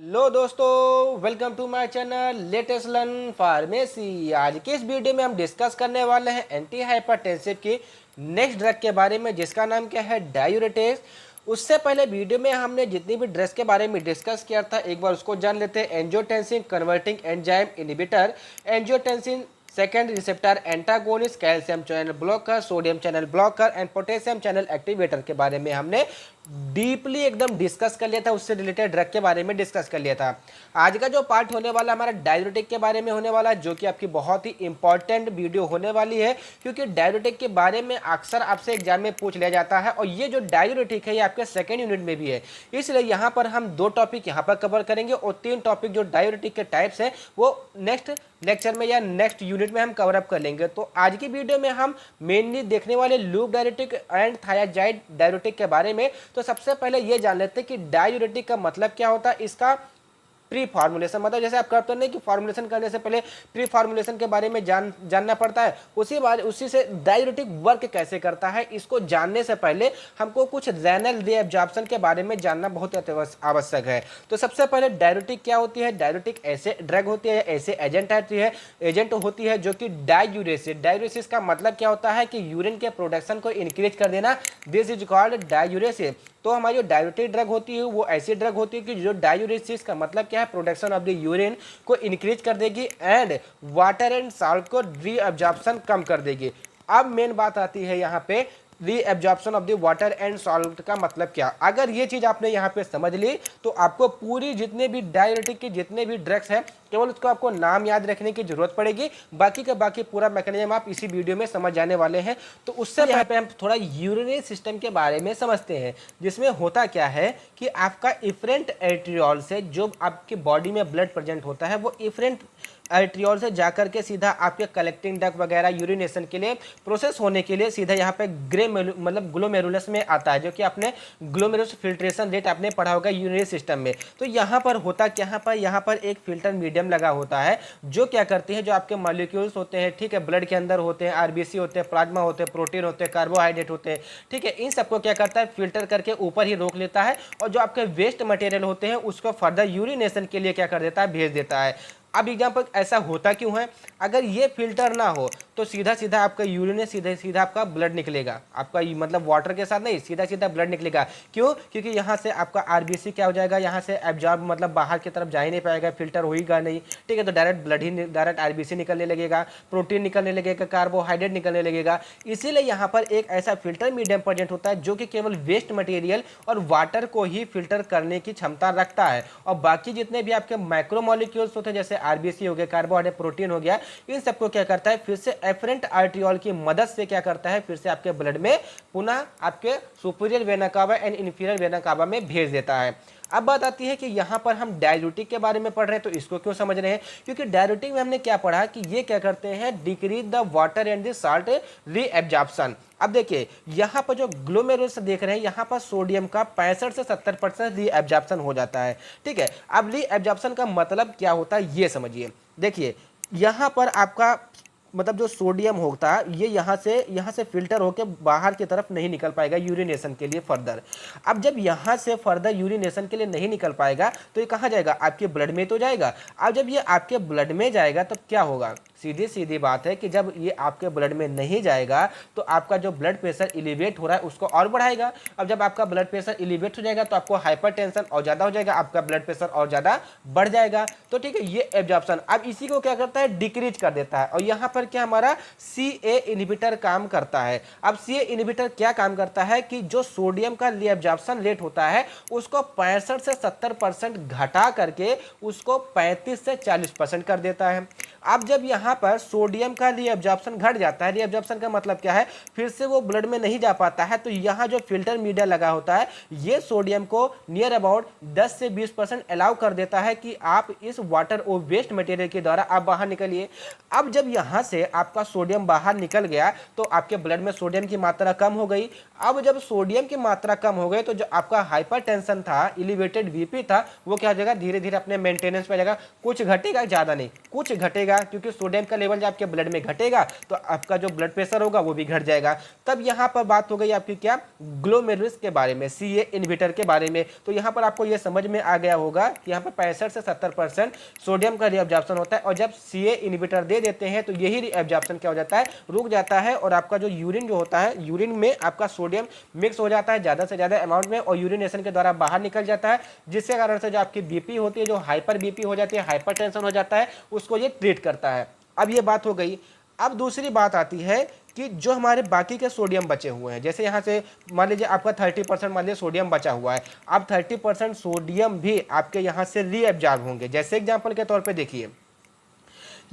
Hello दोस्तों, welcome to my channel latest learn pharmacy. आज के इस वीडियो में हम डिस्कस करने वाले हैं एंटी हाइपरटेंसिव की नेक्स्ट ड्रग के बारे में, जिसका नाम क्या है, डायूरेटिक्स। उससे पहले वीडियो में हमने जितनी भी ड्रग्स के बारे में डिस्कस किया था, एक बार उसको जान लेते हैं। Angiotensin converting enzyme inhibitor, angiotensin second receptor antagonist, calcium channel blocker, sodium channel blocker and potassium channel activator के बारे में हमने डीपली एकदम डिस्कस कर लिया था। उससे रिलेटेड ड्रग के बारे में डिस्कस कर लिया था। आज का जो पार्ट होने वाला हमारा डायूरेटिक के बारे में होने वाला, जो कि आपकी बहुत ही इंपॉर्टेंट वीडियो होने वाली है, क्योंकि डायूरेटिक के बारे में अक्सर आपसे एग्जाम में पूछ लिया जाता है। और ये जो डायूरेटिक है ये आपके सेकेंड यूनिट में भी है, इसलिए यहाँ पर हम 2 टॉपिक यहाँ पर कवर करेंगे और 3 टॉपिक जो डायूरेटिक के टाइप्स हैं वो नेक्स्ट लेक्चर में या नेक्स्ट यूनिट में हम कवर अप कर लेंगे। तो आज की वीडियो में हम मेनली देखने वाले loop diuretic and thiazide diuretic के बारे में। तो सबसे पहले ये जान लेते हैं कि डायूरेटिक का मतलब क्या होता है। इसका प्री फार्मूलेशन मतलब जैसे आप करते नहीं कि फार्मूलेशन करने से पहले प्री फार्मूलेशन के बारे में जानना पड़ता है, उसी से डायूरेटिक वर्क कैसे करता है, इसको जानने से पहले हमको कुछ रेनल रीअब्जॉर्प्शन के बारे में जानना बहुत आवश्यक है। तो सबसे पहले डायूरेटिक क्या होती है। डायूरेटिक ऐसे ड्रग होती है, ऐसे एजेंट होती है जो कि डायूरेसिस का मतलब क्या होता है कि यूरिन के प्रोडक्शन को इंक्रीज कर देना। This is called diuresis. तो हमारी जो डायूरेटिक ड्रग होती है वो ऐसी ड्रग होती है कि जो डायूरेसिस का मतलब क्या है, प्रोडक्शन ऑफ द यूरिन को इंक्रीज कर देगी एंड वाटर एंड सॉल्ट को रीअब्जॉर्प्शन कम कर देगी। अब मेन बात आती है यहाँ पे reabsorption of the water and salt का मतलब क्या। अगर ये चीज आपने यहाँ पे समझ ली तो आपको पूरी जितने भी डायूरेटिक के जितने भी ड्रग्स हैं केवल उसको आपको नाम याद रखने की जरूरत पड़ेगी, बाकी का बाकी पूरा मैकेनिज्म आप इसी वीडियो में समझ जाने वाले हैं। तो उससे यहाँ पे हम थोड़ा यूरिनरी सिस्टम के बारे में समझते हैं, जिसमें होता क्या है कि आपका इफरेंट एट्रियोल से जो आपकी बॉडी में ब्लड प्रेजेंट होता है वो इफरेंट एट्रियोल से जाकर के सीधा आपके कलेक्टिंग डक्ट वगैरह यूरिनेशन के लिए प्रोसेस होने के लिए सीधा यहाँ पे ग्लोमेरुलस में आता है, जो कि आपने ग्लोमेरुलस फिल्ट्रेशन रेट आपने पढ़ा होगा यूरिनरी सिस्टम में। तो यहाँ पर होता क्या है, यहाँ पर एक फिल्टर मीडियम लगा होता है जो क्या करती है, जो आपके मॉलिक्यूल्स होते हैं, ठीक है, ब्लड के अंदर होते हैं, आरबीसी होते हैं, प्लाज्मा होते हैं, प्रोटीन होते हैं, कार्बोहाइड्रेट होते हैं, ठीक है, इन सबको क्या करता है, फिल्टर करके ऊपर ही रोक लेता है और जो आपके वेस्ट मटेरियल होते हैं उसको फर्दर यूरिनेशन के लिए क्या कर देता है, भेज देता है। अब एग्जाम्पल ऐसा होता क्यों है, अगर ये फिल्टर ना हो तो सीधा सीधा आपका यूरिन में सीधा सीधा आपका ब्लड निकलेगा, आपका मतलब वाटर के साथ नहीं, सीधा सीधा ब्लड निकलेगा। क्यों? क्योंकि यहाँ से आपका आरबीसी क्या हो जाएगा, यहाँ से एब्जॉर्ब मतलब बाहर की तरफ जा ही नहीं पाएगा, फिल्टर होगा नहीं, ठीक है, तो डायरेक्ट ब्लड ही डायरेक्ट आरबीसी निकलने लगेगा, प्रोटीन निकलने लगेगा, कार्बोहाइड्रेट निकलने लगेगा। इसीलिए यहाँ पर एक ऐसा फिल्टर मीडियम प्रेजेंट होता है जो कि केवल वेस्ट मटेरियल और वाटर को ही फिल्टर करने की क्षमता रखता है, और बाकी जितने भी आपके माइक्रोमोलिक्यूल्स होते हैं जैसे आरबीसी हो गया, कार्बोहाइड्रेट, प्रोटीन हो गया, इन सबको क्या करता है, फिर से एफरेंट आर्टियोल की मदद से क्या करता है, फिर से आपके ब्लड में पुनः आपके superior vena cava and inferior vena cava में भेज देता है। अब बात आती है कि यहाँ पर हम डायूरेटिक के बारे में पढ़ रहे हैं, तो इसको क्यों समझ रहे हैं, क्योंकि डायूरेटिक में हमने क्या पढ़ा कि ये क्या करते हैं, decrease the water and the salt reabsorption. अब देखिए यहाँ पर जो ग्लोमेरुलस देख रहे हैं, यहाँ पर सोडियम का 65 से 70% रीअब्जॉर्प्शन हो जाता है, ठीक है। अब रीअब्जॉर्प्शन का मतलब क्या होता है ये समझिए। देखिए यहाँ पर आपका मतलब जो सोडियम होता है ये यहाँ से फिल्टर होकर बाहर की तरफ नहीं निकल पाएगा यूरिनेशन के लिए फर्दर। अब जब यहाँ से फर्दर यूरिनेशन के लिए नहीं निकल पाएगा तो ये कहाँ जाएगा, आपके ब्लड में तो जाएगा। अब जब ये आपके ब्लड में जाएगा तब क्या होगा, सीधी सीधी बात है कि जब ये आपके ब्लड में नहीं जाएगा तो आपका जो ब्लड प्रेशर एलिवेट हो रहा है उसको और बढ़ाएगा। अब जब आपका ब्लड प्रेशर एलिवेट हो जाएगा तो आपको हाइपरटेंशन और ज़्यादा हो जाएगा, आपका ब्लड प्रेशर और ज़्यादा बढ़ जाएगा। तो ठीक है, ये एब्जॉर्प्शन अब इसी को क्या करता है, डिक्रीज कर देता है। और यहाँ पर क्या हमारा CA इनहिबिटर काम करता है। अब CA इनहिबिटर क्या काम करता है कि जो सोडियम का रीअब्जॉर्प्शन रेट होता है उसको 65 से 70% घटा करके उसको 35 से 40% कर देता है। अब जब यहाँ पर सोडियम का रीअब्जॉर्प्शन घट जाता है, रीअब्जॉर्प्शन का मतलब क्या है, फिर से वो ब्लड में नहीं जा पाता है, तो यहाँ जो फिल्टर मीडिया लगा होता है ये सोडियम को नियर अबाउट 10 से 20% अलाउ कर देता है कि आप इस वाटर और वेस्ट मटेरियल के द्वारा आप बाहर निकलिए। अब जब यहाँ से आपका सोडियम बाहर निकल गया तो आपके ब्लड में सोडियम की मात्रा कम हो गई। अब जब सोडियम की मात्रा कम हो गई तो जो आपका हाइपरटेंशन था, एलिवेटेड बीपी था, वो क्या हो जाएगा, धीरे धीरे अपने मेंटेनेंस पे जाएगा। कुछ घटेगा, ज़्यादा नहीं, कुछ घटेगा घटेगा, क्योंकि सोडियम का लेवल जब आपके ब्लड में घटेगा तो आपका जो ब्लड प्रेशर होगा वो भी घट जाएगा। तब यहाँ पर बात हो गई आपकी क्या, ग्लोमेरुलस के बारे में, सीए इनहिबिटर के बारे में। तो यहाँ पर आपको ये समझ में आ गया होगा कि यहाँ पर 65 से 70% सोडियम का रीअब्जॉर्प्शन होता है, और जब सीए इनहिबिटर दे देते हैं तो यही रीअब्जॉर्प्शन क्या हो जाता है, रुक जाता है, और आपका जो यूरिन जो होता है, यूरिन में आपका सोडियम मिक्स हो जाता है ज़्यादा से ज़्यादा अमाउंट में, और यूरिनेशन के द्वारा बाहर निकल जाता है, जिसके कारण से जो आपकी बीपी होती है, जो हाइपर बीपी हो जाती है, हाइपरटेंशन हो जाता है, उसको ये ट्रीट करता है। अब ये बात हो गई। अब दूसरी बात आती है कि जो हमारे बाकी के सोडियम बचे हुए हैं, जैसे यहाँ से मान लीजिए आपका 30% मान लीजिए सोडियम बचा हुआ है, अब 30% सोडियम भी आपके यहाँ से रीअब्जॉर्ब होंगे। जैसे एग्जांपल के तौर पे देखिए,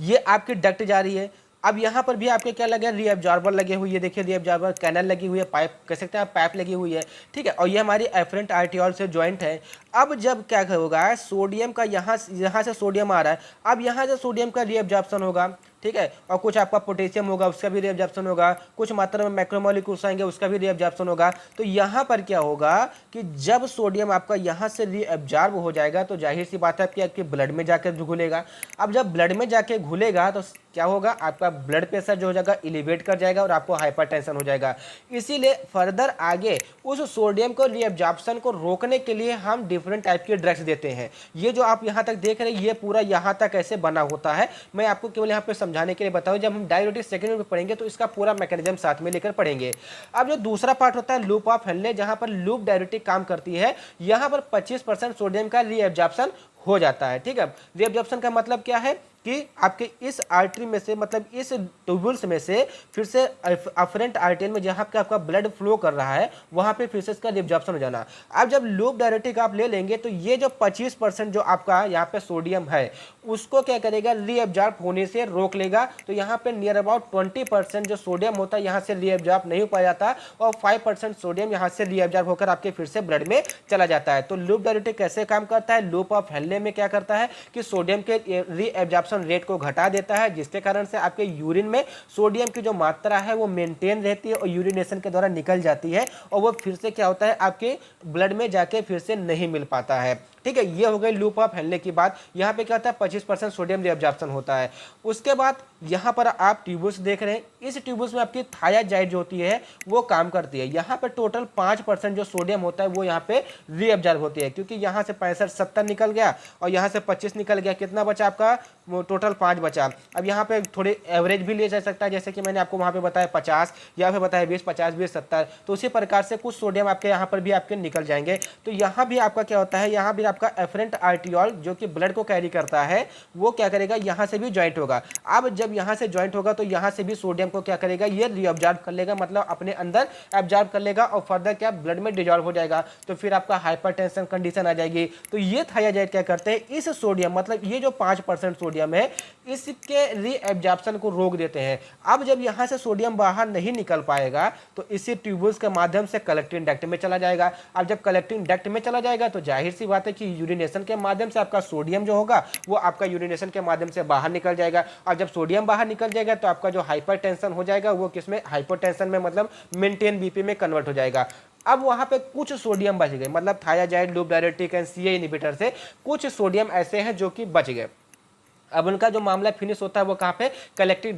ये आपकी डक्ट जा रही है, अब यहाँ पर भी आपके क्या लगे, रीअब्जॉर्बर लगे हुए, ये देखिए रीअब्जॉर्बर कैनल लगी हुई है, पाइप कह सकते हैं आप, पाइप लगी हुई है, ठीक है, और ये हमारी एफरेंट आर्टियोल से ज्वाइंट है। अब जब क्या होगा, सोडियम का यहाँ से सोडियम आ रहा है, अब यहाँ से सोडियम का रीअब्जॉर्प्शन होगा, ठीक है, और कुछ आपका पोटेशियम होगा, उसका भी रीअब्जॉर्प्शन होगा, कुछ मात्रा में मैक्रोमोलिक्यूल्स आएंगे, उसका भी रीअब्जॉर्प्शन होगा। तो यहाँ पर क्या होगा कि जब सोडियम आपका यहाँ से रीअब्जॉर्ब हो जाएगा तो जाहिर सी बात है कि आपके ब्लड में जाकर घुलेगा। अब जब ब्लड में जाके घुलेगा तो क्या होगा, आपका ब्लड प्रेशर जो हो जाएगा एलिवेट कर जाएगा और आपको हाइपरटेंशन हो जाएगा। इसीलिए फर्दर आगे उस सोडियम को रीअब्जॉर्प्शन को रोकने के लिए हम डिफरेंट टाइप के ड्रग्स देते हैं। ये जो आप यहाँ तक देख रहे हैं, ये पूरा यहाँ तक ऐसे बना होता है, मैं आपको केवल यहाँ पे समझाने के लिए बताऊं। जब हम डाययूरेटिक सेकेंड में पढ़ेंगे तो इसका पूरा मैकेनिज्म साथ में लेकर पढ़ेंगे। अब जो दूसरा पार्ट होता है लूप ऑफ हेनले, जहां पर लूप डाययूरेटिक काम करती है, यहां पर 25% सोडियम का रीअब्जॉर्प्शन हो जाता है, ठीक है। रीअब्जॉर्प्शन का मतलब क्या है कि आपके इस आर्टरी में से, मतलब इस ट्यूबुल्स में से फिर से अफरेंट आर्टरी में जहां पे आपका ब्लड फ्लो कर रहा है, वहां पे फिर से इसका रीअब्जॉर्प्शन हो जाना। अब जब लूप डाययूरेटिक आप ले लेंगे तो ये जो 25% जो आपका यहाँ पे सोडियम है, उसको क्या करेगा, रीअब्जॉर्ब होने से रोक लेगा। तो यहाँ पे नियर अबाउट 20% जो सोडियम होता है यहाँ से रीअब्जॉर्ब नहीं हो पा जाता, और 5% सोडियम यहाँ से रीअब्जॉर्ब होकर आपके फिर से ब्लड में चला जाता है। तो लूप डाययूरेटिक कैसे काम करता है, लूप ऑफ हेनले में क्या करता है कि सोडियम के रीअब्जॉर्प्शन रेट को घटा देता है, जिसके कारण से आपके यूरिन में सोडियम की जो मात्रा है वो मेंटेन रहती है और यूरिनेशन के द्वारा निकल जाती है, और वो फिर से क्या होता है, आपके ब्लड में जाके फिर से नहीं मिल पाता है, ठीक है। ये हो गई लूप ऑफ हेनले की बात। यहाँ पे क्या होता है, 25% सोडियम रीअब्जॉर्प्शन होता है। उसके बाद यहाँ पर आप ट्यूबुल्स देख रहे हैं, इस ट्यूबुल्स में आपकी थायाजाइड जो होती है वो काम करती है। यहाँ पे टोटल 5% जो सोडियम होता है वो यहाँ पे रीअब्जॉर्ब होती है, क्योंकि यहाँ से 65-70 निकल गया और यहाँ से 25 निकल गया, कितना बचा आपका, टोटल 5 बचा। अब यहाँ पे थोड़े एवरेज भी लिया जा सकता है, जैसे कि मैंने आपको वहाँ पे बताया 50, या फिर बताया 20, 50, 20, 70, तो उसी प्रकार से कुछ सोडियम आपके यहाँ पर भी आपके निकल जाएंगे। तो यहाँ भी आपका क्या होता है, यहाँ भी आपका एफरेंट आर्टियोल जो कि ब्लड को कैरी करता है, वो क्या करेगा, यहाँ से भी ज्वाइंट होगा। अब जब यहाँ से ज्वाइंट होगा तो यहाँ से भी सोडियम को क्या करेगा, ये रीअब्जॉर्ब कर लेगा, मतलब अपने अंदर एब्जॉर्ब कर लेगा, और फर्दर क्या ब्लड में डिजॉल्व हो जाएगा। तो फिर आपका हाइपरटेंशन कंडीशन आ जाएगी। तो ये थायाजाइड क्या करते हैं, इस सोडियम, मतलब ये जो 5% सोडियम है, इसके रीअब्जॉर्प्शन को रोक देते हैं। अब जब यहाँ से सोडियम बाहर नहीं निकल पाएगा तो इसी ट्यूबुल्स के माध्यम से कलेक्टिंग डक्ट में चला जाएगा। अब जब कलेक्टिंग डक्ट में चला जाएगा तो जाहिर सी बात है कि यूरिनेशन के माध्यम से आपका सोडियम जो होगा वो आपका यूरिनेशन के माध्यम से बाहर निकल जाएगा, और जब सोडियम बाहर निकल जाएगा तो आपका जो हाइपरटेंशन हो जाएगा वो किसमें, हाइपोटेंशन में, मतलब मेंटेन बीपी में कन्वर्ट हो जाएगा। अब वहां पे कुछ सोडियम बच गए, मतलब thiazide, loop diuretic and CA inhibitor से कुछ सोडियम ऐसे हैं जो कि बच गए। अब उनका जो मामला फिनिश होता है वो कहाँ पे, कलेक्टिव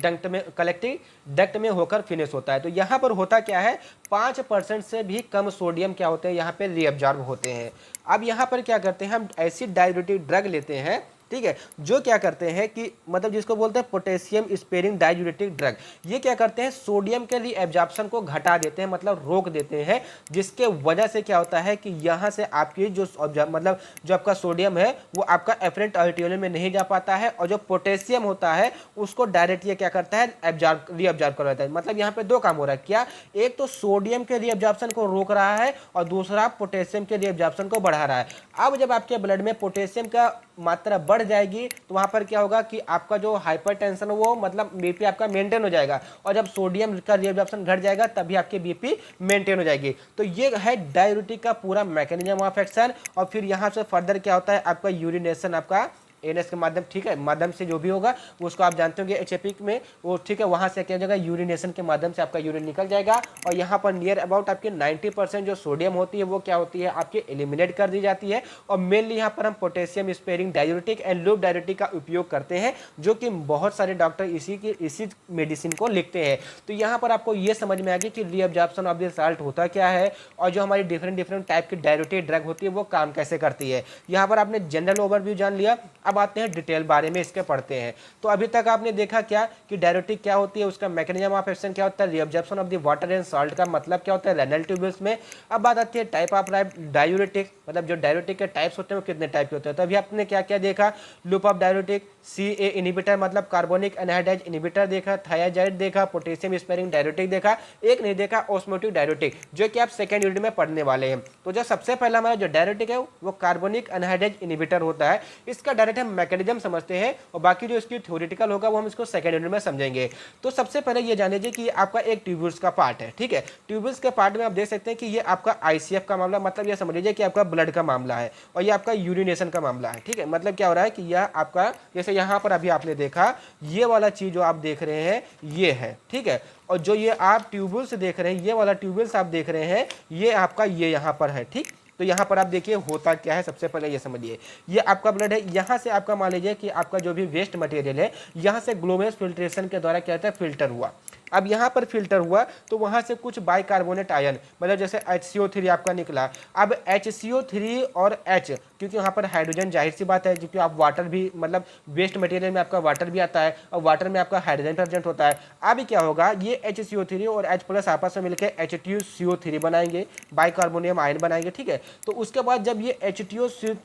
डक्ट में होकर फिनिश होता है। तो यहाँ पर होता क्या है, 5% से भी कम सोडियम क्या होते हैं, यहाँ पे रीअब्जॉर्ब होते हैं। अब यहाँ पर क्या करते हैं, हम एसिड डाययूरेटिक ड्रग लेते हैं, ठीक है, जो क्या करते हैं कि मतलब जिसको बोलते हैं पोटेशियम स्पेयरिंग डाययूरेटिक ड्रग। ये क्या करते हैं, सोडियम के रीअब्जॉर्प्शन को घटा देते हैं, मतलब रोक देते हैं, जिसके वजह से क्या होता है कि यहाँ से आपकी जो मतलब जो आपका सोडियम है वो आपका एफरेंट आर्टियोल में नहीं जा पाता है, और जो पोटेशियम होता है उसको डायरेक्ट ये क्या करता है, रीअब्जॉर्ब कर देता है। मतलब यहाँ पे दो काम हो रहा है, क्या, एक तो सोडियम के रीअब्जॉर्प्शन को रोक रहा है और दूसरा पोटेशियम के रीअब्जॉर्प्शन को बढ़ा रहा है। अब जब आपके ब्लड में पोटेशियम का मात्रा बढ़ जाएगी तो वहां पर क्या होगा कि आपका जो हाइपरटेंशन वो मतलब बीपी आपका मेंटेन हो जाएगा, और जब सोडियम का रीअब्जॉर्प्शन घट जाएगा तभी आपकी बीपी मेंटेन हो जाएगी। तो ये है डाययूरेटिक का पूरा मैकेनिज्म ऑफ एक्शन। और फिर यहाँ से फर्दर क्या होता है, आपका यूरिनेशन आपका एनएस के माध्यम, ठीक है, माध्यम से जो भी होगा वो उसको आप जानते होंगे एचएपी में वो, ठीक है, वहां से क्या हो जाएगा यूरिनेशन के माध्यम से आपका यूरिन निकल जाएगा और यहाँ पर नियर अबाउट आपके 90% जो सोडियम होती है वो क्या होती है आपके एलिमिनेट कर दी जाती है। और मेनली यहाँ पर हम potassium sparing diuretic and loop diuretic का उपयोग करते हैं, जो कि बहुत सारे डॉक्टर इसी मेडिसिन को लिखते हैं। तो यहाँ पर आपको ये समझ में आ गया कि रीअब्जॉर्प्शन ऑफ द साल्ट होता क्या है और जो हमारी डिफरेंट टाइप की डायूरेटिक ड्रग होती है वो काम कैसे करती है। यहाँ पर आपने जनरल ओवरव्यू जान लिया, अब आते हैं डिटेल बारे में इसके पढ़ते हैं। तो अभी तक आपने देखा क्या कि डायूरेटिक क्या होती है, उसका मैकेनिज्म ऑफ एक्शन क्या होता है, reabsorption of the water and salt का मतलब क्या होता है रेनल ट्यूब्यूल्स में। अब बात आती है टाइप ऑफ डायूरेटिक, मतलब जो डायूरेटिक के टाइप्स होते हैं वो कितने टाइप के होते हैं। तो अभी आपने क्या क्या देखा, loop of diuretic, CA inhibitor मतलब कार्बोनिक एनहाइड्राइड इनहिबिटर देखा, थायाजाइड देखा, पोटेशियम स्पेयरिंग डायूरेटिक देखा, एक नहीं देखा ऑस्मोटिक डायूरेटिक, जो कि आप सेकंड यूनिट में पढ़ने वाले हैं। तो जो सबसे पहला हमारा जो डायूरेटिक है वो कार्बोनिक एनहाइड्राइड इनहिबिटर होता है। इसका डायरेक्ट हम मैकेनिज्म समझते हैं और बाकी जो इसकी थ्योरेटिकल होगा वो हम इसको सेकंड यूनिट में समझेंगे। तो सबसे पहले ये जान लीजिए कि आपका एक ट्यूब्यूल्स का पार्ट है, ठीक है। ट्यूब्यूल्स के पार्ट में आप देख सकते हैं कि ये आपका ICF का मामला, मतलब ये समझ लीजिए कि आपका ब्लड का मामला है और ये आपका यूरिनेशन का मामला है, ठीक है। मतलब क्या हो रहा है कि यह आपका, जैसे यहाँ पर अभी आपने देखा ये वाला चीज जो आप देख रहे हैं ये है, ठीक है। और जो ये आप ट्यूब्यूल्स देख रहे हैं, ये वाला ट्यूब्यूल्स आप देख रहे हैं ये आपका ये यहाँ पर है, ठीक। तो यहाँ पर आप देखिए होता क्या है, सबसे पहले ये समझिए, ये आपका ब्लड है, यहाँ से आपका मान लीजिए कि आपका जो भी वेस्ट मटेरियल है यहाँ से ग्लोमेरुलर फिल्ट्रेशन के द्वारा क्या होता है फिल्टर हुआ। अब यहाँ पर फिल्टर हुआ तो वहाँ से कुछ बाइकार्बोनेट आयन, मतलब जैसे HCO3 आपका निकला। अब HCO3 और H, क्योंकि वहाँ पर हाइड्रोजन, जाहिर सी बात है, क्योंकि आप वाटर भी, मतलब वेस्ट मटेरियल में आपका वाटर भी आता है और वाटर में आपका हाइड्रोजन प्रेजेंट होता है। अब क्या होगा, ये HCO3 और H प्लस आपस में मिलकर H2CO3 बनाएंगे, बाइकार्बोनियम आयन बनाएंगे, ठीक है। तो उसके बाद जब ये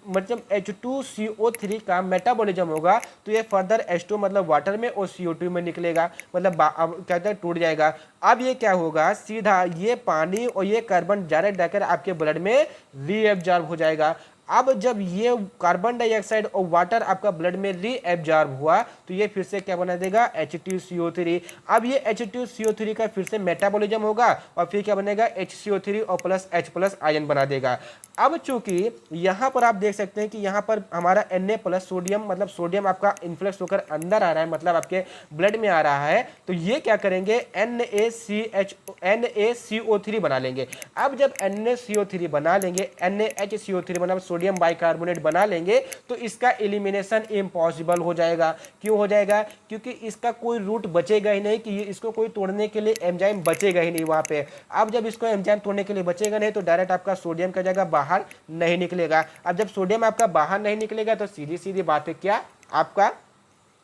मतलब H2CO3 का मेटाबॉलिज्म होगा तो ये फर्दर H2 मतलब वाटर में और CO2 में निकलेगा, मतलब कहते हैं टूट जाएगा। अब ये क्या होगा, सीधा ये पानी और ये कार्बन डायरेक्ट जाकर आपके ब्लड में रीएब्जॉर्ब हो जाएगा। अब जब ये कार्बन डाइऑक्साइड और वाटर आपका ब्लड में रीएब्जॉर्ब हुआ तो ये फिर से क्या बना देगा H2CO3। अब ये H2CO3 का फिर से मेटाबॉलिज्म होगा और फिर क्या बनेगा HCO3 और प्लस H प्लस आयन बना देगा। अब चूंकि यहाँ पर आप देख सकते हैं कि यहाँ पर हमारा Na प्लस सोडियम, मतलब सोडियम आपका इन्फ्लक्स होकर अंदर आ रहा है, मतलब आपके ब्लड में आ रहा है, तो ये क्या करेंगे NaCO3 बना लेंगे। अब जब NaCO3 बना लेंगे, NaHCO3 मतलब सोडियम बाइकार्बोनेट बना लेंगे, तो इसका एलिमिनेशन इम्पॉसिबल हो जाएगा। क्यों हो जाएगा, क्योंकि इसका कोई रूट बचेगा ही नहीं, कि इसको कोई तोड़ने के लिए एंजाइम बचेगा ही नहीं वहाँ पे। अब जब इसको एंजाइम तोड़ने के लिए बचेगा नहीं तो डायरेक्ट आपका सोडियम का जगह बाहर नहीं निकलेगा। अब जब सोडियम आपका बाहर नहीं निकलेगा तो सीधी सीधी बात है क्या, आपका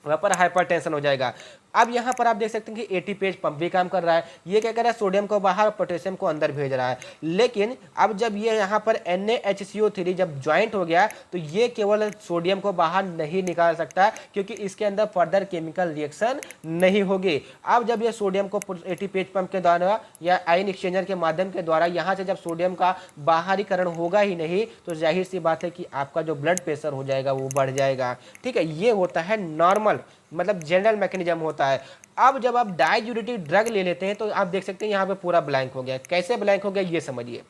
वहाँ पर हाइपरटेंशन हो जाएगा। अब यहाँ पर आप देख सकते हैं कि ATPase पंप भी काम कर रहा है, ये क्या कर रहा है सोडियम को बाहर पोटेशियम को अंदर भेज रहा है। लेकिन अब जब ये यहाँ पर NaHCO3 जब ज्वाइंट हो गया तो ये केवल सोडियम को बाहर नहीं निकाल सकता, क्योंकि इसके अंदर फर्दर केमिकल रिएक्शन नहीं होगी। अब जब ये सोडियम को ATPase पंप के द्वारा या आयन एक्सचेंजर के माध्यम के द्वारा यहाँ से जब सोडियम का बाहरीकरण होगा ही नहीं तो जाहिर सी बात है कि आपका जो ब्लड प्रेशर हो जाएगा वो बढ़ जाएगा, ठीक है। ये होता है नॉर्मल, मतलब जनरल मैकेनिज्म होता है। अब जब आप डायूरेटिक ड्रग ले लेते हैं तो आप देख सकते हैं यहाँ पे पूरा ब्लैंक हो गया। कैसे ब्लैंक हो गया ये समझिए,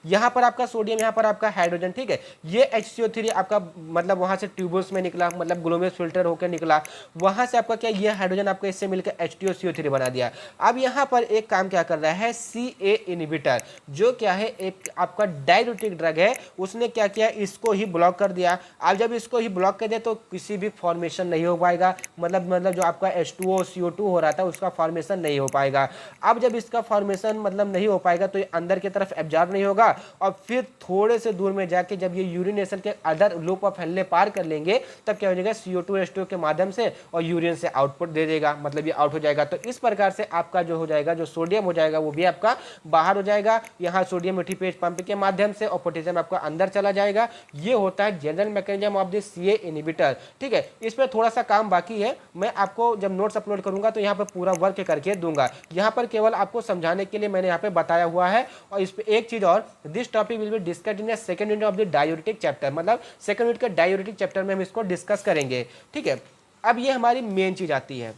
यहाँ पर आपका सोडियम, यहाँ पर आपका हाइड्रोजन, ठीक है। ये HCO3 आपका मतलब वहाँ से ट्यूब्यूल्स में निकला, मतलब ग्लोमेरुलर फिल्टर होकर निकला, वहाँ से आपका क्या ये हाइड्रोजन आपका इससे मिलकर H2CO3 बना दिया। अब यहाँ पर एक काम क्या कर रहा है CA इनहिबिटर, जो क्या है एक आपका डायूरेटिक ड्रग है, उसने क्या किया इसको ही ब्लॉक कर दिया। अब जब इसको ही ब्लॉक कर दिया तो किसी भी फॉर्मेशन नहीं हो पाएगा, मतलब जो आपका H2O CO2 हो रहा था उसका फॉर्मेशन नहीं हो पाएगा। अब जब इसका फॉर्मेशन मतलब नहीं हो पाएगा तो ये अंदर की तरफ एब्जॉर्ब नहीं होगा और फिर थोड़े से दूर में जाके जब ये यूरिनेशन के अदर लूप ऑफ हेल्ले पार कर लेंगे तब क्या हो जाएगा CO2 H2O के माध्यम से और यूरिन से आउटपुट दे देगा, मतलब ये आउट हो जाएगा। तो इस प्रकार से आपका जो हो जाएगा जो सोडियम हो जाएगा वो भी आपका बाहर हो जाएगा, यहाँ सोडियम ATPase पंप के माध्यम से, और पोटेशियम आपका अंदर चला जाएगा। ये होता है general mechanism of this CA inhibitor, ठीक है। इस पर थोड़ा सा काम बाकी है, मैं आपको जब नोट्स अपलोड करूंगा तो यहाँ पर पूरा वर्क करके दूंगा। यहाँ पर केवल आपको समझाने के लिए मैंने यहाँ पे बताया हुआ है। और इस पे एक चीज और, this topic will be discussed in second unit of the diuretic chapter, मतलब सेकंड यूनिट के डायूरेटिक चैप्टर में हम इसको डिस्कस करेंगे, ठीक है। अब ये हमारी मेन चीज आती है,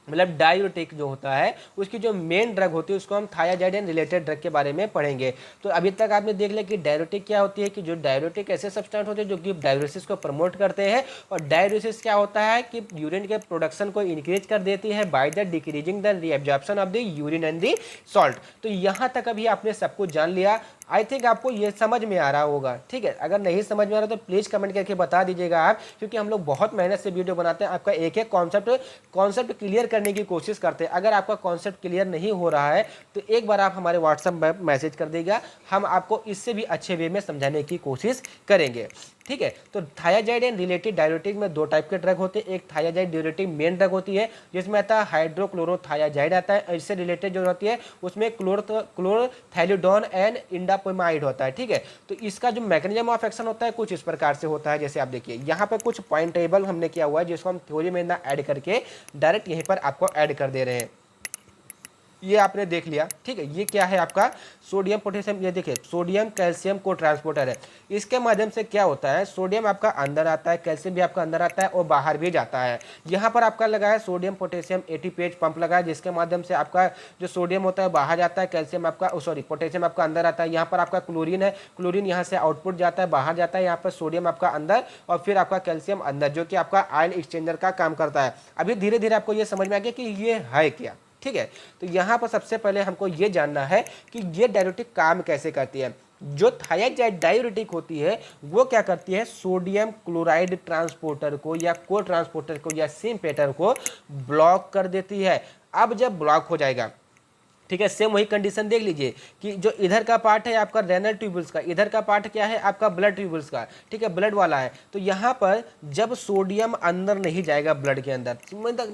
मतलब डायूरेटिक जो होता है उसकी जो मेन ड्रग होती है उसको हम थायाजाइड एंड रिलेटेड ड्रग के बारे में पढ़ेंगे। तो अभी तक आपने देख लिया कि डायूरेटिक क्या होती है, कि जो डायूरेटिक ऐसे सब्सटेंस होते हैं जो कि डायूरेसिस को प्रमोट करते हैं। और डायूरेसिस क्या होता है कि यूरिन के प्रोडक्शन को इंक्रीज कर देती है by the decreasing the reabsorption of the urine and the salt. तो यहाँ तक अभी आपने सब कुछ जान लिया। आई थिंक आपको ये समझ में आ रहा होगा, ठीक है। अगर नहीं समझ में आ रहा तो प्लीज़ कमेंट करके बता दीजिएगा आप, क्योंकि हम लोग बहुत मेहनत से वीडियो बनाते हैं, आपका एक एक कॉन्सेप्ट क्लियर करने की कोशिश करते हैं। अगर आपका कॉन्सेप्ट क्लियर नहीं हो रहा है तो एक बार आप हमारे व्हाट्सएप में मैसेज कर दीजिएगा, हम आपको इससे भी अच्छे वे में समझाने की कोशिश करेंगे, ठीक है। तो थायाजाइड एंड रिलेटेड डायूरेटिक में दो टाइप के ड्रग होते हैं। एक थायाजाइड डायूरेटिक मेन ड्रग होती है जिसमें आता है हाइड्रोक्लोरोथायाजाइड आता है, इससे रिलेटेड जो होती है उसमें क्लोरोथैलिडोन एंड इंडापोमाइड होता है, ठीक है। तो इसका जो मैकेनिज्म ऑफ एक्शन होता है कुछ इस प्रकार से होता है, जैसे आप देखिए यहाँ पर कुछ पॉइंट टेबल हमने किया हुआ है जिसको हम थ्योरी में ना ऐड करके डायरेक्ट यहीं पर आपको ऐड कर दे रहे हैं। ये आपने देख लिया, ठीक है। ये क्या है आपका सोडियम पोटेशियम, ये देखिए सोडियम कैल्शियम को ट्रांसपोर्टर है। इसके माध्यम से क्या होता है, सोडियम आपका अंदर आता है, कैल्शियम भी आपका अंदर आता है और बाहर भी जाता है। यहाँ पर आपका लगा है सोडियम पोटेशियम एटीपीएच पंप लगा है, जिसके माध्यम से आपका जो सोडियम होता है बाहर जाता है, कैल्शियम आपका पोटेशियम आपका अंदर आता है। यहाँ पर आपका क्लोरीन है, क्लोरीन यहाँ से आउटपुट जाता है, बाहर जाता है। यहाँ पर सोडियम आपका अंदर और फिर आपका कैल्शियम अंदर, जो कि आपका आयन एक्सचेंजर का काम करता है। अभी धीरे धीरे आपको ये समझ में आ गया कि ये है क्या, ठीक है। तो यहाँ पर सबसे पहले हमको ये जानना है कि ये डायूरेटिक काम कैसे करती है। जो थायाजाइड डायूरेटिक होती है वो क्या करती है, सोडियम क्लोराइड ट्रांसपोर्टर को या को ट्रांसपोर्टर को या सिम्पेटर को ब्लॉक कर देती है। अब जब ब्लॉक हो जाएगा, ठीक है, सेम वही कंडीशन देख लीजिए कि जो इधर का पार्ट है आपका रेनल ट्यूबल्स का, इधर का पार्ट क्या है आपका ब्लड ट्यूबल्स का, ठीक है, ब्लड वाला है। तो यहाँ पर जब सोडियम अंदर नहीं जाएगा ब्लड के अंदर,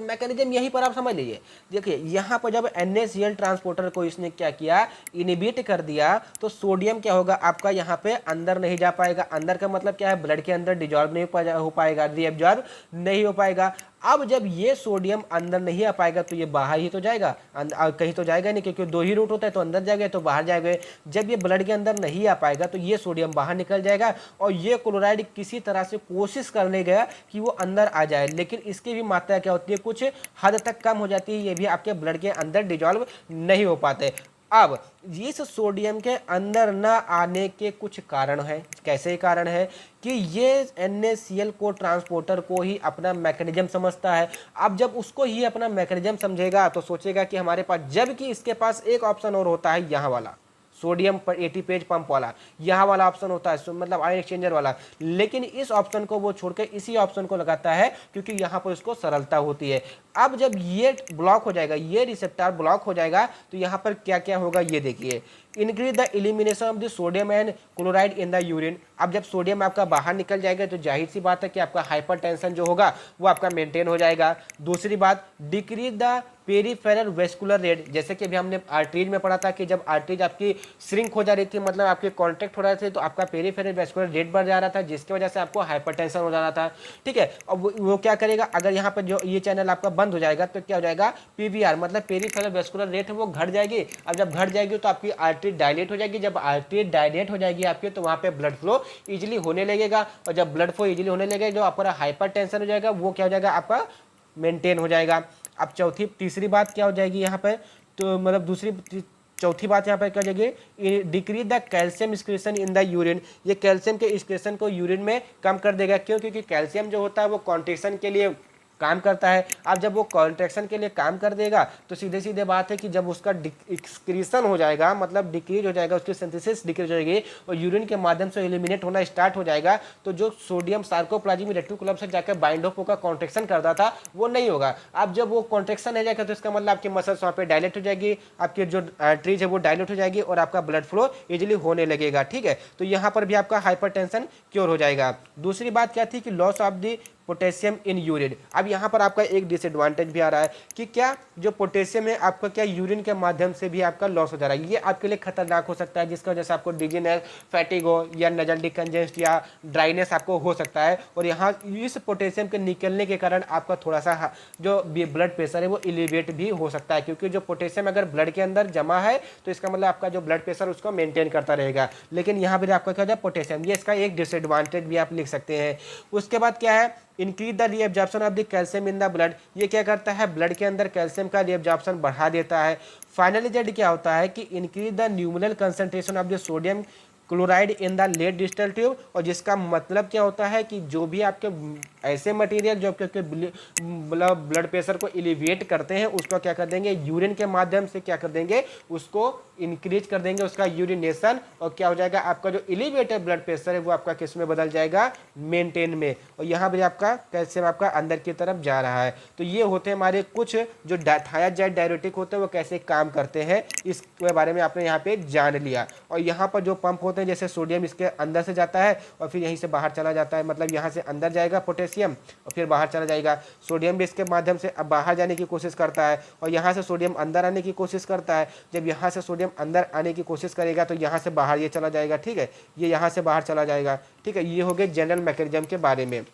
मैकेनिज्म यहीं पर आप समझ लीजिए। देखिए यहाँ पर जब NaCl ट्रांसपोर्टर को इसने क्या किया, इनिबिट कर दिया, तो सोडियम क्या होगा आपका यहाँ पे अंदर नहीं जा पाएगा। अंदर का मतलब क्या है, ब्लड के अंदर डिजॉल्व नहीं हो पाएगा, रीएब्जॉर्ब नहीं हो पाएगा। अब जब ये सोडियम अंदर नहीं आ पाएगा तो ये बाहर ही तो जाएगा, कहीं तो जाएगा नहीं, क्योंकि दो ही रूट होता है, तो अंदर जाएगा तो बाहर जाएगा। जब ये ब्लड के अंदर नहीं आ पाएगा तो ये सोडियम बाहर निकल जाएगा और ये क्लोराइड किसी तरह से कोशिश करने गया कि वो अंदर आ जाए, लेकिन इसकी भी मात्रा क्या होती है, कुछ हद तक कम हो जाती है। ये भी आपके ब्लड के अंदर डिजॉल्व नहीं हो पाते। अब इस सोडियम के अंदर न आने के कुछ कारण है। कैसे कारण है कि ये NaCl को ट्रांसपोर्टर को ही अपना मैकेनिज्म समझता है। अब जब उसको ही अपना मैकेनिज्म समझेगा तो सोचेगा कि हमारे पास, जबकि इसके पास एक ऑप्शन और होता है, यहाँ वाला सोडियम पर एटीपीएच पंप वाला, यहाँ वाला ऑप्शन होता है, मतलब आयन एक्सचेंजर वाला। लेकिन इस ऑप्शन को वो छोड़कर इसी ऑप्शन को लगाता है क्योंकि यहाँ पर उसको सरलता होती है। अब जब ये ब्लॉक हो जाएगा, ये रिसेप्टर ब्लॉक हो जाएगा, तो यहाँ पर क्या क्या होगा ये देखिए, increase the elimination of the sodium and chloride in the urine. अब जब सोडियम आपका बाहर निकल जाएगा तो जाहिर सी बात है कि आपका हाइपरटेंशन जो होगा वो आपका मेंटेन हो जाएगा। दूसरी बात, decrease the peripheral vascular rate. जैसे कि अभी हमने आर्टरीज में पढ़ा था कि जब आर्टरीज आपकी श्रिंक हो जा रही थी, मतलब आपके कॉन्ट्रैक्ट हो रहे थे, तो आपका पेरीफेरल वेस्कुलर रेट बढ़ जा रहा था, जिसकी वजह से आपको हाइपरटेंशन हो जा रहा था, ठीक है। अब वो क्या करेगा, अगर यहाँ पर जो ये चैनल आपका बंद हो जाएगा तो क्या हो जाएगा, PVR मतलब पेरीफेरल वेस्कुलर रेट है वो घट जाएगी। अब जब घट जाएगी तो आपकी आर्टरी डायलेट हो जाएगी। जब आर्टरी डायलेट हो जाएगी आपकी, तो वहाँ पे ब्लड फ्लो इजीली होने लगेगा, और जब ब्लड फ्लो इजीली होने लगेगा जो आपका हाइपरटेंशन हो जाएगा वो क्या हो जाएगा, आपका मेंटेन हो जाएगा। अब तीसरी बात क्या हो जाएगी यहाँ पर, तो मतलब चौथी बात यहाँ पर क्या हो जाएगी, decrease the calcium excretion in the urine. ये कैल्शियम के एक्सक्रीशन को यूरिन में कम कर देगा। क्यों? क्योंकि कैल्शियम जो होता है वो कॉन्ट्रैक्शन के लिए काम करता है। अब जब वो कॉन्ट्रैक्शन के लिए काम कर देगा तो सीधे सीधे बात है कि जब उसका एक्सक्रीशन हो जाएगा, मतलब डिक्रीज हो जाएगा, उसकी सिंथेसिस डिक्रीज हो जाएगी और यूरिन के माध्यम से एलिमिनेट होना स्टार्ट हो जाएगा, तो जो सोडियम सार्कोप्लाज्मी रेटिकुलम से जाकर बाइंड ऑफ होकर कॉन्ट्रैक्शन करता था वो नहीं होगा। अब जब वो कॉन्ट्रैक्शन हो जाएगा तो इसका मतलब आपकी मसल्स वहाँ पे डायलेट हो जाएगी, आपकी जो आर्टरीज है वो डायलेट हो जाएगी और आपका ब्लड फ्लो इजिली होने लगेगा, ठीक है। तो यहाँ पर भी आपका हाइपरटेंशन क्योर हो जाएगा। दूसरी बात क्या थी कि loss of the potassium in urine. अब यहाँ पर आपका एक डिसएडवांटेज भी आ रहा है कि क्या जो पोटेशियम है आपका क्या यूरिन के माध्यम से भी आपका लॉस हो जा रहा है। ये आपके लिए खतरनाक हो सकता है, जिसकी वजह से आपको डिजीनेस, फैटिग हो या नजल डिकंजेस्ट या ड्राइनेस आपको हो सकता है। और यहाँ इस पोटेशियम के निकलने के कारण आपका थोड़ा सा जो ब्लड प्रेशर है वो एलिवेट भी हो सकता है, क्योंकि जो पोटेशियम अगर ब्लड के अंदर जमा है तो इसका मतलब आपका जो ब्लड प्रेशर उसको मेंटेन करता रहेगा। लेकिन यहाँ पर आपका क्या होता है पोटेशियम, ये इसका एक डिसएडवांटेज भी आप लिख सकते हैं। उसके बाद क्या है increase the reabsorption of the calcium in the blood, ये क्या करता है, ब्लड के अंदर कैल्शियम का रीएब्जॉर्प्शन बढ़ा देता है। फाइनली जेड क्या होता है कि increase the luminal concentration of the sodium chloride in the late distal tube, और जिसका मतलब क्या होता है कि जो भी आपके ऐसे मटेरियल जो आपके ब्लड प्रेशर को एलिवेट करते हैं उसको क्या कर देंगे, यूरिन के माध्यम से क्या कर देंगे, उसको इंक्रीज कर देंगे उसका यूरिनेशन, और क्या हो जाएगा आपका जो एलिवेटेड ब्लड प्रेशर है वो आपका किस में बदल जाएगा, मेंटेन में, और यहाँ पर आपका कैल्शियम आपका अंदर की तरफ जा रहा है। तो ये होते हैं हमारे कुछ जो थायाजाइड डायरेटिक होते हैं वो कैसे काम करते हैं, इसके बारे में आपने यहाँ पे जान लिया। और यहाँ पर जो पंप होते हैं, जैसे सोडियम इसके अंदर से जाता है और फिर यहीं से बाहर चला जाता है, मतलब यहाँ से अंदर जाएगा पोटेशियम और फिर बाहर चला जाएगा, सोडियम भी इसके माध्यम से अब बाहर जाने की कोशिश करता है, और यहाँ से सोडियम अंदर आने की कोशिश करता है। जब यहाँ से सोडियम अंदर आने की कोशिश करेगा तो यहाँ से बाहर ये चला जाएगा, ठीक है, ये यहाँ से बाहर चला जाएगा, ठीक है। ये हो गए जनरल मैकेनिज्म के बारे में।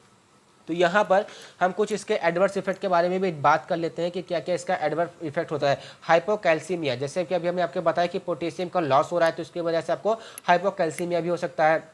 तो यहाँ पर हम कुछ इसके एडवर्स इफेक्ट के बारे में भी बात कर लेते हैं कि क्या क्या इसका एडवर्स इफेक्ट होता है। हाइपोकैल्सीमिया, जैसे कि अभी हमने आपको बताया कि पोटेशियम का लॉस हो रहा है तो इसकी वजह से आपको हाइपोकैल्सीमिया भी हो सकता है।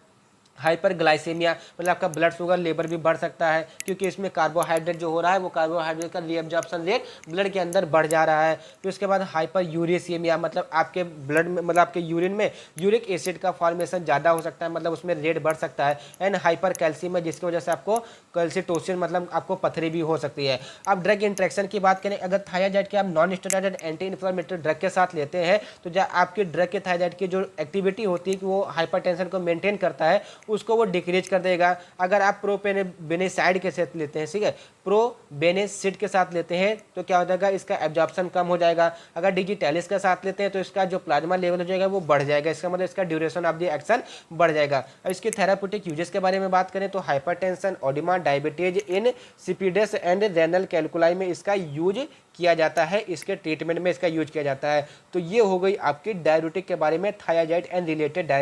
हाइपरग्लाइसेमिया, मतलब आपका ब्लड शुगर लेवल भी बढ़ सकता है, क्योंकि इसमें कार्बोहाइड्रेट जो हो रहा है वो कार्बोहाइड्रेट का रीअब्जॉर्प्शन रेट ब्लड के अंदर बढ़ जा रहा है। फिर उसके बाद हाइपर यूरेसिमिया, मतलब आपके ब्लड में, मतलब आपके यूरिन में यूरिक एसिड का फॉर्मेशन ज़्यादा हो सकता है, मतलब उसमें रेट बढ़ सकता है। एंड हाइपर कैल्सीमिया, जिसकी वजह से आपको कैल्सिटोसिन, मतलब आपको पथरी भी हो सकती है। अब ड्रग इंट्रैक्शन की बात करें, अगर थायराइड के आप non steroid anti inflammatory drug के साथ लेते हैं तो जब आपके ड्रग के थायराइड की जो एक्टिविटी होती है कि वो हाइपरटेंशन को मेंटेन करता है उसको वो डिक्रीज कर देगा। अगर आप प्रोपेनेसाइड के साथ लेते हैं, ठीक है, प्रोबेनेसिड के साथ लेते हैं तो क्या हो जाएगा, इसका एब्जॉर्प्शन कम हो जाएगा। अगर डिजिटैलिस के साथ लेते हैं तो इसका जो प्लाज्मा लेवल हो जाएगा वो बढ़ जाएगा, इसका मतलब इसका ड्यूरेशन ऑफ द एक्शन बढ़ जाएगा। अब इसके थेराप्यूटिक यूजेस के बारे में बात करें तो hypertension, oedema, diabetes, insipidus and renal calculi में इसका यूज किया जाता है, इसके ट्रीटमेंट में इसका यूज किया जाता है। तो ये हो गई आपकी डायरेटिक के बारे में, थायराइड एंड रिलेटेड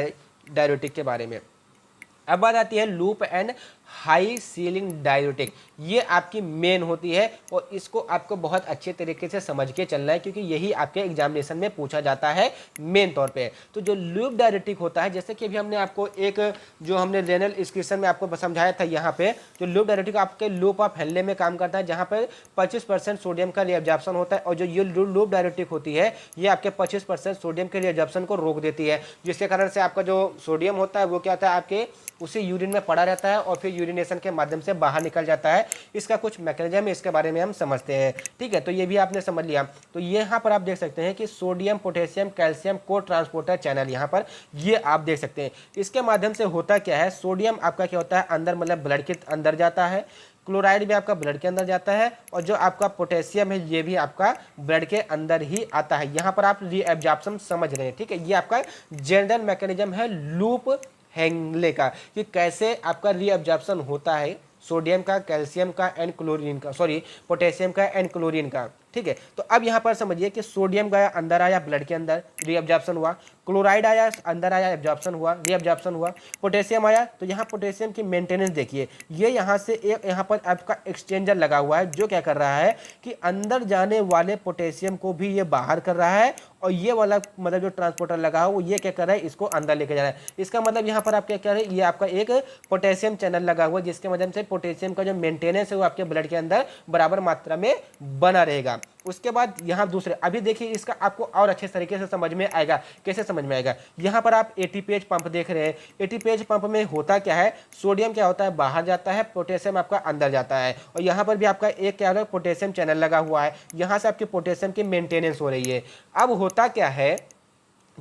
डायरेटिक के बारे में। अब बात आती है loop and high ceiling diuretic, ये आपकी मेन होती है और इसको आपको बहुत अच्छे तरीके से समझ के चलना है, क्योंकि यही आपके एग्जामिनेशन में पूछा जाता है मेन तौर पे। तो जो लूप डायरेटिक होता है, जैसे कि अभी हमने आपको एक जो हमने रेनल एक्सक्रीशन में आपको समझाया था, यहाँ पे जो लूप डायरेटिक आपके लूप ऑफ हेनले में काम करता है, जहाँ पर 25% सोडियम का रीअब्जॉर्प्शन होता है, और जो ये लूप डायरेटिक होती है ये आपके 25% सोडियम के रीअब्जॉर्प्शन को रोक देती है, जिसके कारण से आपका जो सोडियम होता है वो क्या होता है, आपके उसी यूरिन में पड़ा रहता है और फिर यूरिनेशन के माध्यम से बाहर निकल जाता है। इसका कुछ मैकेनिज्म है, इसके बारे में हम समझते हैं, ठीक है। तो ये भी आपने समझ लिया। तो यहाँ पर आप देख सकते हैं कि सोडियम पोटेशियम कैल्शियम को ट्रांसपोर्टर चैनल, यहाँ पर ये आप देख सकते हैं। इसके माध्यम से होता क्या है, सोडियम आपका क्या होता है अंदर, मतलब ब्लड के अंदर जाता है, क्लोराइड भी आपका ब्लड के अंदर जाता है, और जो आपका पोटेशियम है ये भी आपका ब्लड के अंदर ही आता है। यहाँ पर आप रीअब्जॉर्प्शन समझ रहे हैं, ठीक है। ये आपका जनरल मैकेनिज्म है लूप हेनले का, कि कैसे आपका रीअब्जॉर्प्शन होता है सोडियम का, कैल्शियम का एंड क्लोरीन का, सॉरी पोटेशियम का एंड क्लोरीन का, ठीक है। तो अब यहाँ पर समझिए कि सोडियम गया अंदर आया ब्लड के अंदर, रीअब्जॉर्प्शन हुआ, क्लोराइड आया अंदर आया, एब्जॉर्प्शन हुआ, रीअब्जॉर्प्शन हुआ, पोटेशियम आया, तो यहाँ पोटेशियम की मेंटेनेंस देखिए, ये यहाँ से एक यहाँ पर आपका एक्सचेंजर लगा हुआ है जो क्या कर रहा है कि अंदर जाने वाले पोटेशियम को भी ये बाहर कर रहा है, और ये वाला मतलब जो ट्रांसपोर्टर लगा हो वो ये क्या कर रहा है, इसको अंदर लेके जा रहा है। इसका मतलब यहाँ पर आप क्या कह रहे हैं, ये आपका एक पोटेशियम चैनल लगा हुआ है जिसके माध्यम से पोटेशियम का जो मेंटेनेंस है वो आपके ब्लड के अंदर बराबर मात्रा में बना रहेगा। उसके बाद यहाँ दूसरे, अभी देखिए इसका आपको और अच्छे तरीके से समझ में आएगा। कैसे समझ में आएगा, यहाँ पर आप एटीपीएच पंप देख रहे हैं। एटीपीएच पंप में होता क्या है, सोडियम क्या होता है बाहर जाता है, पोटेशियम आपका अंदर जाता है, और यहाँ पर भी आपका एक क्या है पोटेशियम चैनल लगा हुआ है, यहाँ से आपके पोटेशियम की मेंटेनेंस हो रही है। अब होता क्या है,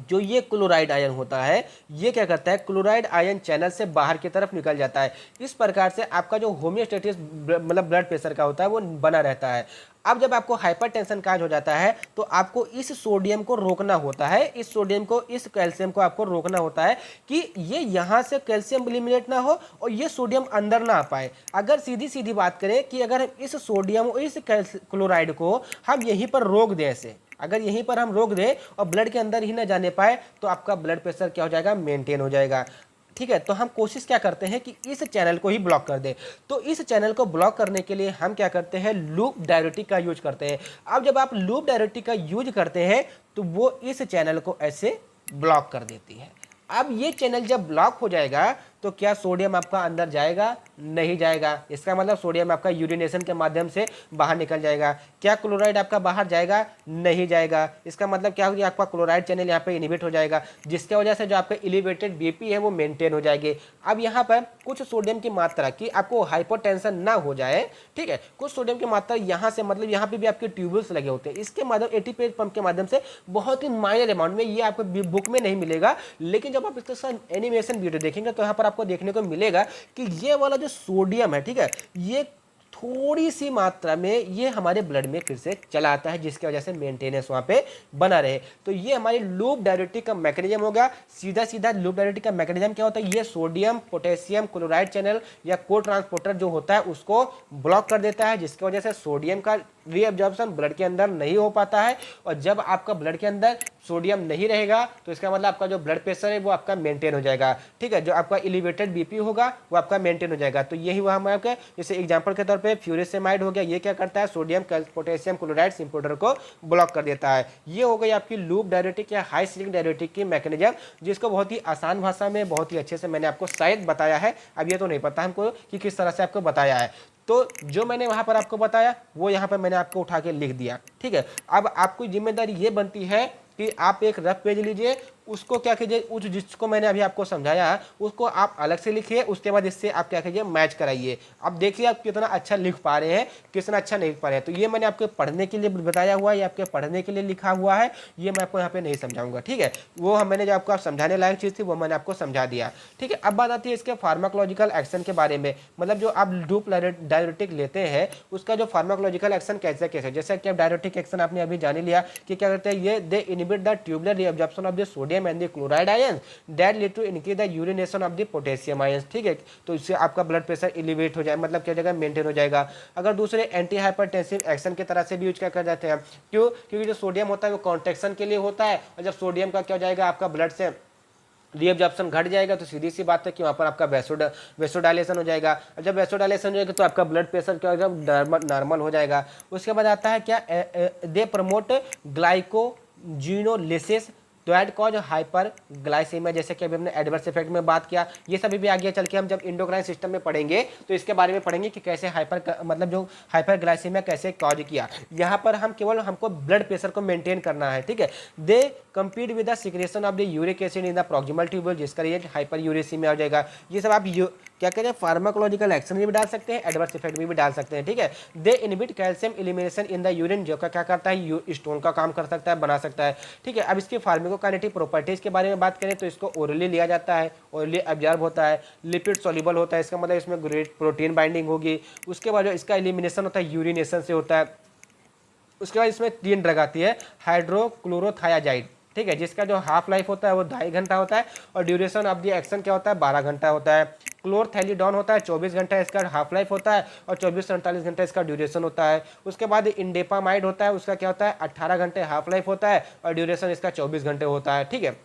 जो ये क्लोराइड आयन होता है ये क्या करता है, क्लोराइड आयन चैनल से बाहर की तरफ निकल जाता है। इस प्रकार से आपका जो होमियोस्टेटिस मतलब ब्लड प्रेशर का होता है वो बना रहता है। अब जब आपको हाइपरटेंशन काज हो जाता है तो आपको इस सोडियम को रोकना होता है, इस सोडियम को, इस कैल्शियम को आपको रोकना होता है कि ये यहाँ से कैल्शियम एलिमिनेट ना हो और ये सोडियम अंदर ना आ पाए। अगर सीधी सीधी बात करें कि अगर इस सोडियम और इस क्लोराइड को हम यहीं पर रोक दें, ऐसे अगर यहीं पर हम रोक दें और ब्लड के अंदर ही ना जाने पाए तो आपका ब्लड प्रेशर क्या हो जाएगा, मेंटेन हो जाएगा, ठीक है। तो हम कोशिश क्या करते हैं कि इस चैनल को ही ब्लॉक कर दें। तो इस चैनल को ब्लॉक करने के लिए हम क्या करते हैं, लूप डायरेटिक का यूज करते हैं। अब जब आप लूप डायरेटिक का यूज करते हैं तो वो इस चैनल को ऐसे ब्लॉक कर देती है। अब ये चैनल जब ब्लॉक हो जाएगा तो क्या सोडियम आपका अंदर जाएगा? नहीं जाएगा। इसका मतलब सोडियम आपका यूरिनेशन के माध्यम से बाहर निकल जाएगा। क्या क्लोराइड आपका बाहर जाएगा? नहीं जाएगा। इसका मतलब क्या होगा? आपका क्लोराइड चैनल यहाँ पे इनिबिट हो जाएगा, जिसकी वजह से जो आपका एलिवेटेड बीपी है वो मेंटेन हो जाएगी। अब यहाँ पर कुछ सोडियम की मात्रा की आपको हाइपोटेंशन ना हो जाए, ठीक है, कुछ सोडियम की मात्रा यहाँ से, मतलब यहाँ पे भी आपके ट्यूबल्स लगे होते हैं, इसके माध्यम एटीपी पंप के माध्यम से बहुत ही माइनर अमाउंट में, ये आपको बुक में नहीं मिलेगा, लेकिन जब आप इसके साथ एनिमेशन वीडियो देखेंगे तो यहाँ पर आपको देखने को मिलेगा कि ये वाला जो सोडियम है, ठीक है, ये थोड़ी सी मात्रा में ये हमारे ब्लड में फिर से चला आता है, जिसकी वजह से मेंटेनेंस वहाँ पे बना रहे। तो ये हमारे लूप डायरेक्टिक का मैकेनिज्म होगा। सीधा सीधा लूप डायरेक्टिक का मैकेनिज्म क्या होता है? ये सोडियम पोटेशियम क्लोराइड चैनल या को ट्रांसपोर्टर जो होता है उसको ब्लॉक कर देता है, जिसकी वजह से सोडियम का रीअब्जॉर्प्शन ब्लड के अंदर नहीं हो पाता है। और जब आपका ब्लड के अंदर सोडियम नहीं रहेगा तो इसका मतलब आपका जो ब्लड प्रेशर है वो आपका मेंटेन हो जाएगा, ठीक है, जो आपका एलिवेटेड बीपी होगा वो आपका मेंटेन हो जाएगा। तो यही हुआ हमारे, जैसे एग्जांपल के तौर पे फ्यूरिसेमाइड हो गया, ये क्या करता है? सोडियम पोटेशियम क्लोराइड सिम्पोटर को ब्लॉक कर देता है। ये हो गई आपकी लूप डायरेटिक या हाई सिलिक डायरेटिक की मैकेनिज्म, जिसको बहुत ही आसान भाषा में बहुत ही अच्छे से मैंने आपको शायद बताया है। अब ये तो नहीं पता हमको कि किस तरह से आपको बताया है, तो जो मैंने वहां पर आपको बताया वो यहाँ पर मैंने आपको उठा के लिख दिया, ठीक है। अब आपको जिम्मेदारी ये बनती है कि आप एक रफ पेज लीजिए, उसको क्या कीजिए, उस जिसको मैंने अभी आपको समझाया उसको आप अलग से लिखिए, उसके बाद इससे आप क्या कीजिए, मैच कराइए। अब देखिए आप कितना अच्छा लिख पा रहे हैं, कितना अच्छा नहीं लिख पा रहे हैं। तो ये मैंने आपको पढ़ने के लिए बताया हुआ है, ये आपके पढ़ने के लिए लिखा हुआ है, ये मैं आपको यहाँ पे नहीं समझाऊंगा, ठीक है। वो मैंने जो आपको समझाने लायक चीज़ थी वो मैंने आपको समझा दिया, ठीक है। अब बात आती है इसके फार्माकोलॉजिकल एक्शन के बारे में, मतलब जो आप लूप डायरेटिक लेते हैं उसका जो फार्माकोलॉजिकल एक्शन कैसे कैसे, जैसे कि डायरेटिक एक्शन आपने अभी जान लिया कि क्या करते हैं, ये they inhibit the tubular reabsorption of the sodium and the chloride ions that lead to increase the urination of the potassium ions, ठीक है। तो इससे आपका ब्लड प्रेशर एलिवेट हो जाए, मतलब क्या जगह मेंटेन हो जाएगा। अगर दूसरे एंटी हाइपरटेंसिव एक्शन की तरह से भी यूज क्या कर जाते हैं, क्यों? क्योंकि जो सोडियम होता है वो कॉन्ट्रैक्शन के लिए होता है, और जब सोडियम का क्या हो जाएगा, आपका ब्लड से रीअब्जॉर्प्शन घट जाएगा तो सीधी सी बात है कि वहाँ पर आपका वेसोडाइलेशन हो जाएगा, और जब वेसोडाइलेशन हो जाएगा तो आपका ब्लड प्रेशर क्या होगा, नॉर्मल हो जाएगा। उसके बाद आता है क्या, दे प्रमोट ग्लाइकोजिनोलिसिस तो एड कॉज हाइपर ग्लाइसीमिया, जैसे कि अभी हमने एडवर्स इफेक्ट में बात किया, ये सभी भी आगे चल के हम जब इंडोक्राइन सिस्टम में पढ़ेंगे तो इसके बारे में पढ़ेंगे कि कैसे मतलब जो हाइपर ग्लाइसीमिया कैसे कॉज किया। यहाँ पर हम केवल हमको ब्लड प्रेशर को मेंटेन करना है, ठीक है। They compete with the secretion of the uric acid in the proximal tubule, जिसका ये हाइपर यूरेसीमिया हो जाएगा। ये सब आप क्या कहते हैं, फार्माकोलॉजिकल एक्शन में भी डाल सकते हैं, एडवर्स इफेक्ट में भी डाल सकते हैं, ठीक है। They inhibit calcium elimination in the urine, जो क्या करता है, स्टोन का काम कर सकता है, बना सकता है, ठीक है। अब इसकी फार्माकोकाइनेटिक प्रॉपर्टीज के बारे में बात करें तो इसको ओरली लिया जाता है, ओरली एब्जॉर्ब होता है, लिपिड सॉल्युबल होता है, इसका मतलब इसमें ग्रेट प्रोटीन बाइंडिंग होगी। उसके बाद जो इसका एलिमिनेशन होता है यूरिनेशन से होता है। उसके बाद इसमें 3 ड्रग आती है, हाइड्रोक्लोरोथायाजाइड, ठीक है, जिसका जो हाफ लाइफ होता है वो 2.5 घंटा होता है, और ड्यूरेशन ऑफ द एक्शन क्या होता है, 12 घंटा होता है। क्लोरथैलिडॉन होता है, 24 घंटा इसका हाफ लाइफ होता है, और 24 से 48 घंटा इसका ड्यूरेशन होता है। उसके बाद इंडेपामाइड होता है, उसका क्या होता है, 18 घंटे हाफ लाइफ होता है, और ड्यूरेशन इसका 24 घंटे होता है, ठीक है।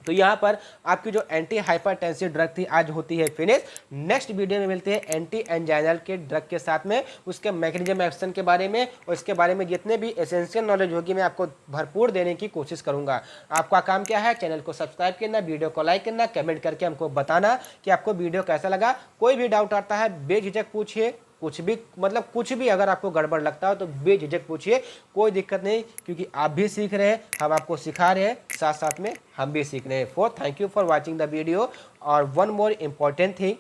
तो यहाँ पर आपकी जो एंटी हाइपरटेंसिव ड्रग थी आज होती है फिनिश। नेक्स्ट वीडियो में मिलते हैं एंटी एंजाइनल के ड्रग के साथ में, उसके मैकेनिज्म एक्शन के बारे में, और इसके बारे में जितने भी एसेंशियल नॉलेज होगी मैं आपको भरपूर देने की कोशिश करूंगा। आपका काम क्या है, चैनल को सब्सक्राइब करना, वीडियो को लाइक करना, कमेंट करके हमको बताना कि आपको वीडियो कैसा लगा। कोई भी डाउट आता है बेझिझक पूछिए, कुछ भी मतलब कुछ भी अगर आपको गड़बड़ लगता हो तो बेझिझक पूछिए, कोई दिक्कत नहीं, क्योंकि आप भी सीख रहे हैं, हम आपको सिखा रहे हैं, साथ साथ में हम भी सीख रहे हैं। Thank you for watching the video. और वन मोर इम्पॉर्टेंट थिंग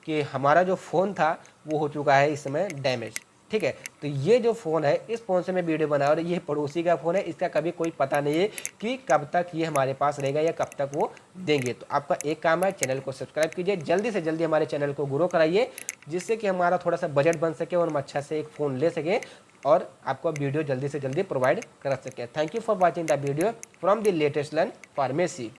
कि हमारा जो फ़ोन था वो हो चुका है इस समय डैमेज, ठीक है। तो ये जो फ़ोन है, इस फ़ोन से मैं वीडियो बना रहा हूँ, ये पड़ोसी का फ़ोन है, इसका कभी कोई पता नहीं है कि कब तक ये हमारे पास रहेगा या कब तक वो देंगे। तो आपका एक काम है, चैनल को सब्सक्राइब कीजिए, जल्दी से जल्दी हमारे चैनल को ग्रो कराइए, जिससे कि हमारा थोड़ा सा बजट बन सके और हम अच्छा से एक फ़ोन ले सकें और आपको वीडियो जल्दी से जल्दी प्रोवाइड कर सकें। Thank you for watching the video from the latest learn pharmacy.